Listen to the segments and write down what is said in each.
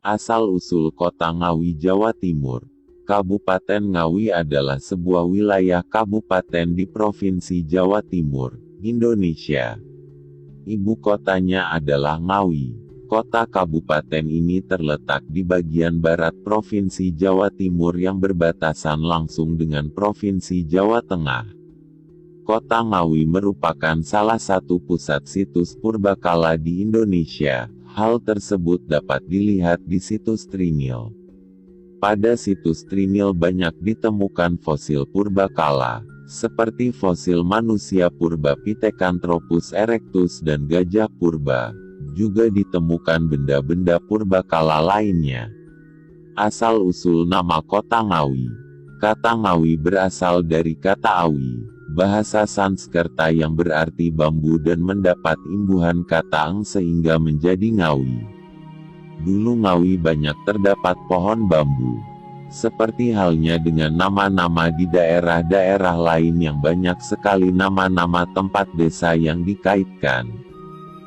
Asal-usul Kota Ngawi, Jawa Timur. Kabupaten Ngawi adalah sebuah wilayah kabupaten di Provinsi Jawa Timur, Indonesia. Ibu kotanya adalah Ngawi. Kota kabupaten ini terletak di bagian barat Provinsi Jawa Timur yang berbatasan langsung dengan Provinsi Jawa Tengah. Kota Ngawi merupakan salah satu pusat situs purbakala di Indonesia. Hal tersebut dapat dilihat di situs Trinil. Pada situs Trinil banyak ditemukan fosil purbakala, seperti fosil manusia purba Pithecanthropus erectus dan gajah purba. Juga ditemukan benda-benda purbakala lainnya. Asal-usul nama Kota Ngawi. Kata Ngawi berasal dari kata Awi, bahasa Sanskerta yang berarti bambu dan mendapat imbuhan kata Eng sehingga menjadi Ngawi. Dulu Ngawi banyak terdapat pohon bambu. Seperti halnya dengan nama-nama di daerah-daerah lain yang banyak sekali nama-nama tempat desa yang dikaitkan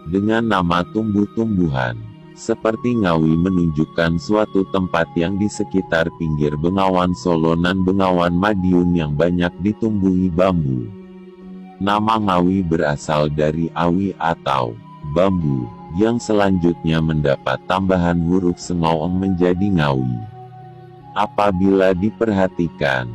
dengan nama tumbuh-tumbuhan. Seperti Ngawi menunjukkan suatu tempat yang di sekitar pinggir Bengawan Solo dan Bengawan Madiun yang banyak ditumbuhi bambu. Nama Ngawi berasal dari awi atau bambu, yang selanjutnya mendapat tambahan huruf sengoeng menjadi Ngawi. Apabila diperhatikan,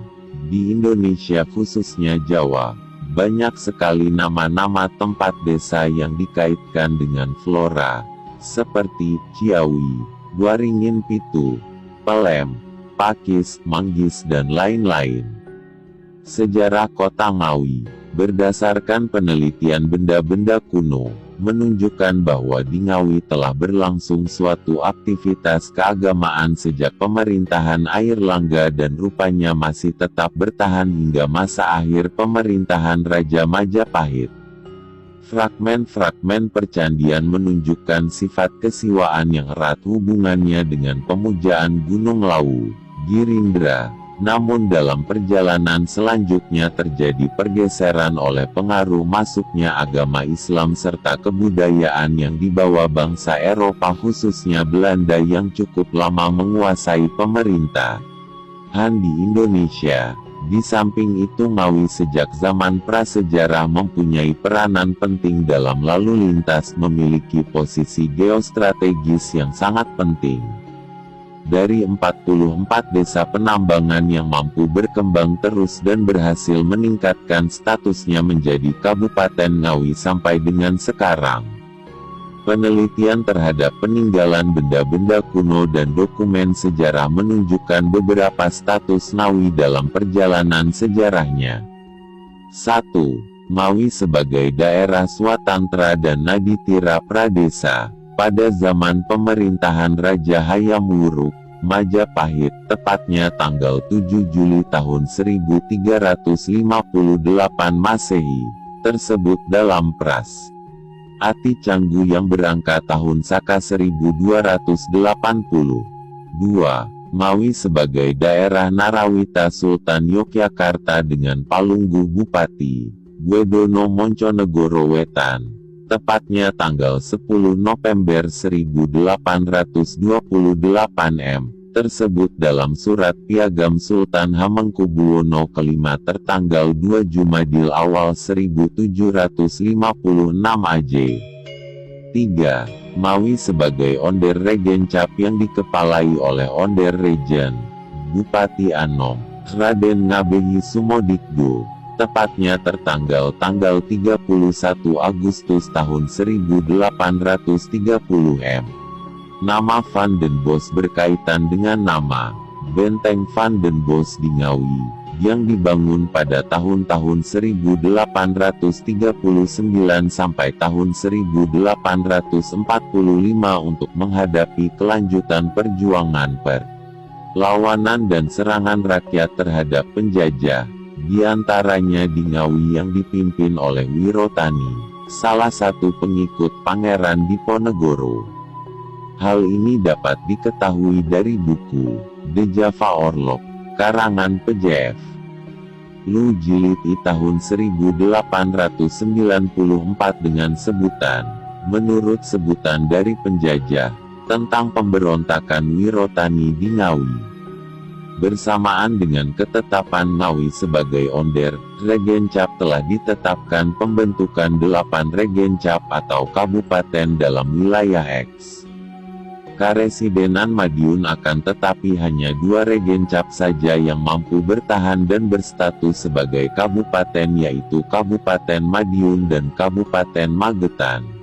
di Indonesia khususnya Jawa, banyak sekali nama-nama tempat desa yang dikaitkan dengan flora, seperti Ciawi, Waringin Pitu, Pelem, Pakis, Manggis dan lain-lain. Sejarah Kota Ngawi, berdasarkan penelitian benda-benda kuno, menunjukkan bahwa di Ngawi telah berlangsung suatu aktivitas keagamaan sejak pemerintahan Airlangga dan rupanya masih tetap bertahan hingga masa akhir pemerintahan Raja Majapahit. Fragmen-fragmen percandian menunjukkan sifat kesiwaan yang erat hubungannya dengan pemujaan Gunung Lawu, Girindra. Namun dalam perjalanan selanjutnya terjadi pergeseran oleh pengaruh masuknya agama Islam serta kebudayaan yang dibawa bangsa Eropa khususnya Belanda yang cukup lama menguasai pemerintahan di Indonesia. Di samping itu Ngawi sejak zaman prasejarah mempunyai peranan penting dalam lalu lintas, memiliki posisi geostrategis yang sangat penting. Dari 44 desa penambangan yang mampu berkembang terus dan berhasil meningkatkan statusnya menjadi Kabupaten Ngawi sampai dengan sekarang. Penelitian terhadap peninggalan benda-benda kuno dan dokumen sejarah menunjukkan beberapa status Ngawi dalam perjalanan sejarahnya. 1. Ngawi sebagai daerah Swatantra dan Naditira Pradesa. Pada zaman pemerintahan Raja Hayam Wuruk, Majapahit, tepatnya tanggal 7 Juli tahun 1358 Masehi, tersebut dalam Pras Ati Canggu yang berangka tahun Saka 1280. 2. Ngawi sebagai daerah Narawita Sultan Yogyakarta dengan Palungguh Bupati Gwedono Monconegoro Wetan, tepatnya tanggal 10 November 1828 M, tersebut dalam surat piagam Sultan Hamengkubuwono kelima tertanggal 2 Jumadil awal 1756 AJ. 3. Ngawi sebagai Onder Regencap yang dikepalai oleh Onder Regen, Bupati Anom, Raden Ngabehi Sumodikdo, tepatnya tertanggal tanggal 31 Agustus tahun 1830 M. Nama Van den Bosch berkaitan dengan nama Benteng Van den Bosch di Ngawi, yang dibangun pada tahun-tahun 1839 sampai tahun 1845 untuk menghadapi kelanjutan perjuangan perlawanan dan serangan rakyat terhadap penjajah, di antaranya di Ngawi yang dipimpin oleh Wirotani, salah satu pengikut Pangeran Diponegoro. Hal ini dapat diketahui dari buku The Java Orlog, karangan PJF Lu Jilid I tahun 1894 dengan sebutan, menurut sebutan dari penjajah, tentang pemberontakan Wirotani di Ngawi. Bersamaan dengan ketetapan Ngawi sebagai Onder, Regencap telah ditetapkan pembentukan 8 Regencap atau kabupaten dalam wilayah X. Karesidenan Madiun akan tetapi hanya 2 Regencap saja yang mampu bertahan dan berstatus sebagai kabupaten, yaitu Kabupaten Madiun dan Kabupaten Magetan.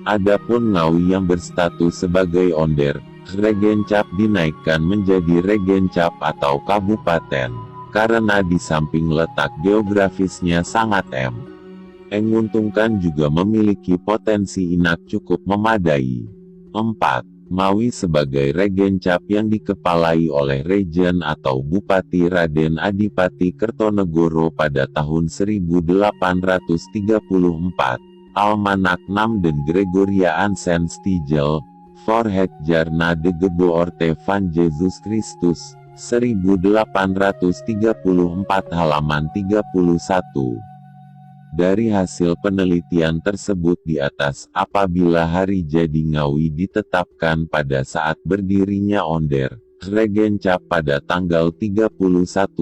Adapun Ngawi yang berstatus sebagai Onder, Regencap dinaikkan menjadi Regencap atau kabupaten, karena di samping letak geografisnya sangat menguntungkan juga memiliki potensi inak cukup memadai. 4. Ngawi sebagai Regencap yang dikepalai oleh Regen atau Bupati Raden Adipati Kertonegoro pada tahun 1834. Almanak 6 dan Gregoriaan Senstigel, Voorhet Jarna de Geboorte van Jezus Christus, 1834 halaman 31. Dari hasil penelitian tersebut di atas, apabila hari jadi Ngawi ditetapkan pada saat berdirinya Onder, Regencap pada tanggal 31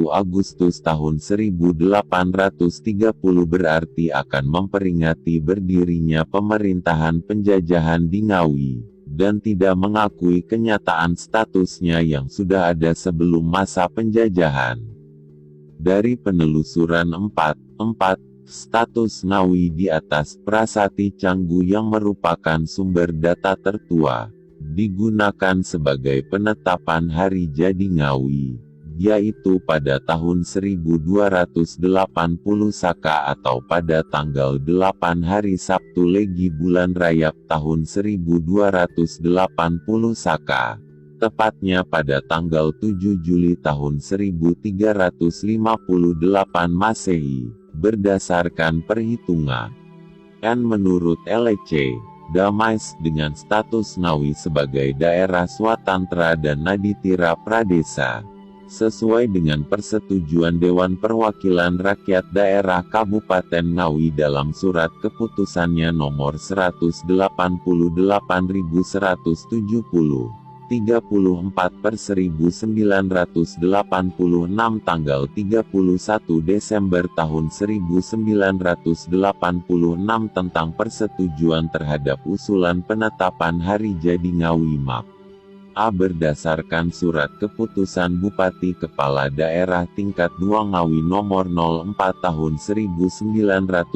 Agustus tahun 1830 berarti akan memperingati berdirinya pemerintahan penjajahan di Ngawi, dan tidak mengakui kenyataan statusnya yang sudah ada sebelum masa penjajahan. Dari penelusuran 4. Status Ngawi di atas, Prasasti Canggu yang merupakan sumber data tertua, digunakan sebagai penetapan hari jadi Ngawi, yaitu pada tahun 1280 Saka atau pada tanggal 8 hari Sabtu Legi bulan Rayap tahun 1280 Saka. Tepatnya pada tanggal 7 Juli tahun 1358 Masehi, berdasarkan perhitungan menurut LEC, Damais dengan status Ngawi sebagai daerah swatantra dan Naditira Pradesa, sesuai dengan persetujuan Dewan Perwakilan Rakyat Daerah Kabupaten Ngawi dalam surat keputusannya nomor 188.170. 34/1986 tanggal 31 Desember tahun 1986 tentang persetujuan terhadap usulan penetapan hari jadi Ngawi MAP. A. Berdasarkan surat keputusan Bupati Kepala Daerah tingkat 2 Ngawi nomor 04 tahun 1987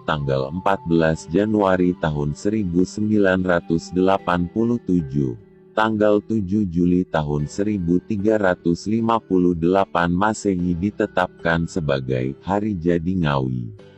tanggal 14 Januari tahun 1987, tanggal 7 Juli tahun 1358 Masehi ditetapkan sebagai Hari Jadi Ngawi.